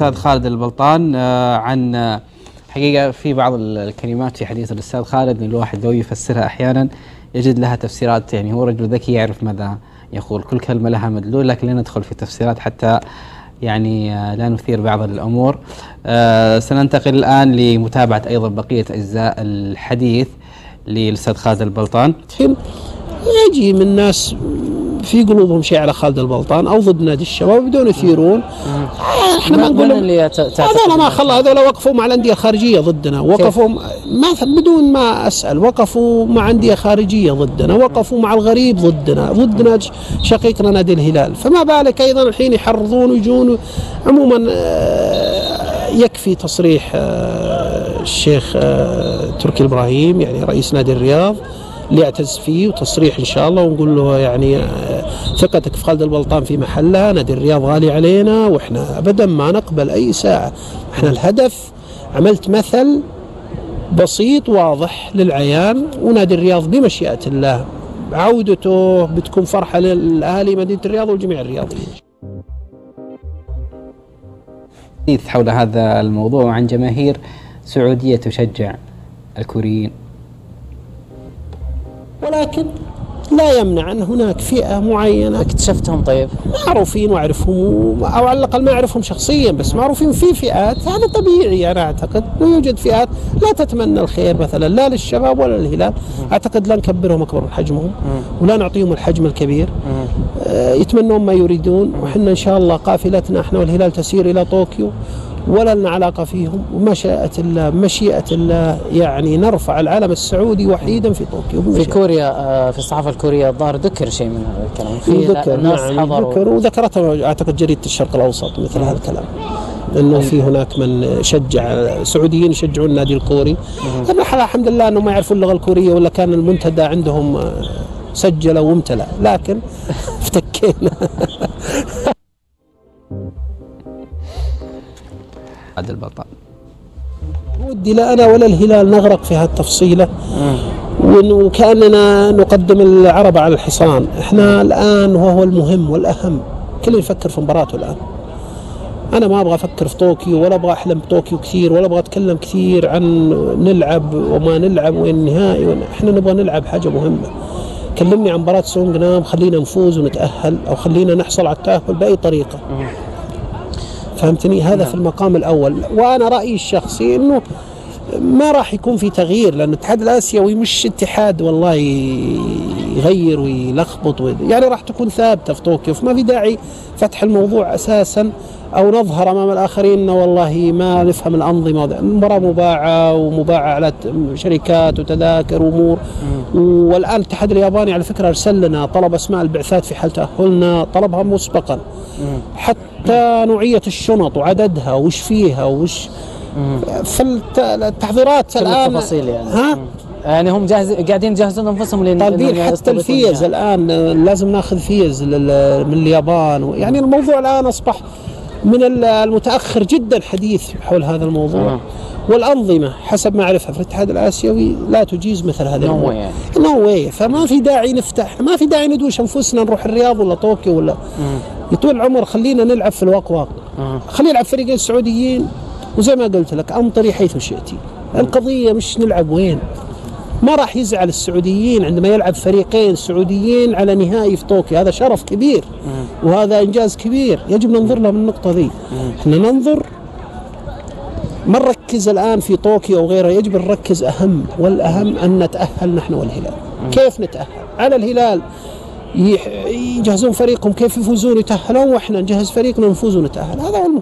الأستاذ خالد البلطان عن حقيقة في بعض الكلمات في حديث الأستاذ خالد الواحد لو يفسرها أحيانا يجد لها تفسيرات، يعني هو رجل ذكي يعرف ماذا يقول، كل كلمة لها مدلول، لكن لا ندخل في تفسيرات حتى يعني لا نثير بعض الأمور. سننتقل الآن لمتابعة أيضا بقية أجزاء الحديث للأستاذ خالد البلطان. يجي من ناس في قلوبهم شيء على خالد البلطان او ضد نادي الشباب بدون يثيرون. احنا ما نقول هذول ما خلى، هذول وقفوا مع الانديه الخارجيه ضدنا، وقفوا ما بدون ما اسال، وقفوا مع انديه خارجيه ضدنا، وقفوا مع الغريب ضدنا شقيقنا نادي الهلال، فما بالك ايضا الحين يحرضون ويجون. عموما يكفي تصريح الشيخ تركي الابراهيم يعني رئيس نادي الرياض اللي يعتز فيه، وتصريح إن شاء الله، ونقول له يعني ثقتك في خالد البلطان في محلها، نادي الرياض غالي علينا وإحنا أبدا ما نقبل أي ساعة. إحنا الهدف عملت مثل بسيط واضح للعيان، ونادي الرياض بمشيئة الله عودته بتكون فرحة للأهالي مدينة الرياض والجميع الرياضيين. حديث حول هذا الموضوع عن جماهير سعودية تشجع الكوريين، ولكن لا يمنع أن هناك فئة معينة اكتشفتهم طيب معروفين وأعرفهم، أو على الأقل ما أعرفهم شخصيا بس معروفين في فئات. هذا طبيعي، أنا أعتقد أنه يوجد فئات لا تتمنى الخير مثلا لا للشباب ولا للهلال. أعتقد لا نكبرهم أكبر من حجمهم ولا نعطيهم الحجم الكبير. يتمنون ما يريدون، وحنا إن شاء الله قافلتنا إحنا والهلال تسير إلى طوكيو ولا لنا علاقة فيهم، ومشيئة الله مشيئة الله يعني نرفع العلم السعودي وحيدا في طوكيو. في كوريا في الصحافة الكورية الظاهر ذكر شيء من هذا الكلام، في ذكر نعم ذكر، وذكرته أعتقد جريدة الشرق الأوسط مثل هذا الكلام، انه في هناك من شجع سعوديين يشجعون النادي الكوري. الحمد لله انه ما يعرفون اللغة الكورية، ولا كان المنتدى عندهم سجل وامتلأ، لكن افتكينا. عبد البلطان ودي لا أنا ولا الهلال نغرق في هالتفصيلة، وكأننا نقدم العرب على الحصان. إحنا الآن وهو المهم والأهم، كل يفكر في مباراته الآن. أنا ما أبغى أفكر في طوكيو، ولا أبغى أحلم بطوكيو كثير، ولا أبغى أتكلم كثير عن نلعب وما نلعب وين النهائي. إحنا نبغى نلعب حاجة مهمة. كلمني عن مباراة سونغنام، خلينا نفوز ونتأهل، أو خلينا نحصل على التأهل بأي طريقة. فهمتني؟ هذا في المقام الأول. وأنا رأيي الشخصي أنه ما راح يكون في تغيير، لأن الاتحاد الآسيوي مش اتحاد والله يغير ويلخبط يعني راح تكون ثابتة في طوكيو، فما في داعي فتح الموضوع أساسا أو نظهر أمام الآخرين أنه والله ما نفهم الأنظمة. المباراة مباعة ومباعة على شركات وتذاكر وأمور. والآن الاتحاد الياباني على فكرة أرسل لنا طلب أسماء البعثات في حال تأهلنا، طلبها مسبقا، حتى نوعية الشنط وعددها وش فيها وش فالتحضيرات الآن التفاصيل يعني هم قاعدين يجهزون انفسهم طالبين حتى الفيز الآن لازم ناخذ فيز من اليابان. يعني الموضوع الآن أصبح من المتأخر جدا حديث حول هذا الموضوع. والأنظمة حسب ما أعرفها في الاتحاد الآسيوي لا تجيز مثل هذا الموضوع. نو واي. فما في داعي نفتح، ما في داعي ندوش أنفسنا نروح الرياض ولا طوكيو ولا يطول العمر. خلينا نلعب في الواقواق، خلينا نلعب فريقين سعوديين، وزي ما قلت لك أمطري حيث شئتي. القضية مش نلعب وين. ما راح يزعل السعوديين عندما يلعب فريقين سعوديين على نهائي في طوكيو، هذا شرف كبير وهذا إنجاز كبير يجب ننظر له من النقطة ذي. احنا ننظر ما نركز الآن في طوكيو أو غيرها، يجب نركز أهم والأهم أن نتأهل نحن والهلال. كيف نتأهل؟ على الهلال يجهزون فريقهم كيف يفوزون يتأهلون، وإحنا نجهز فريقنا نفوز ونتأهل. هذا هو المهم.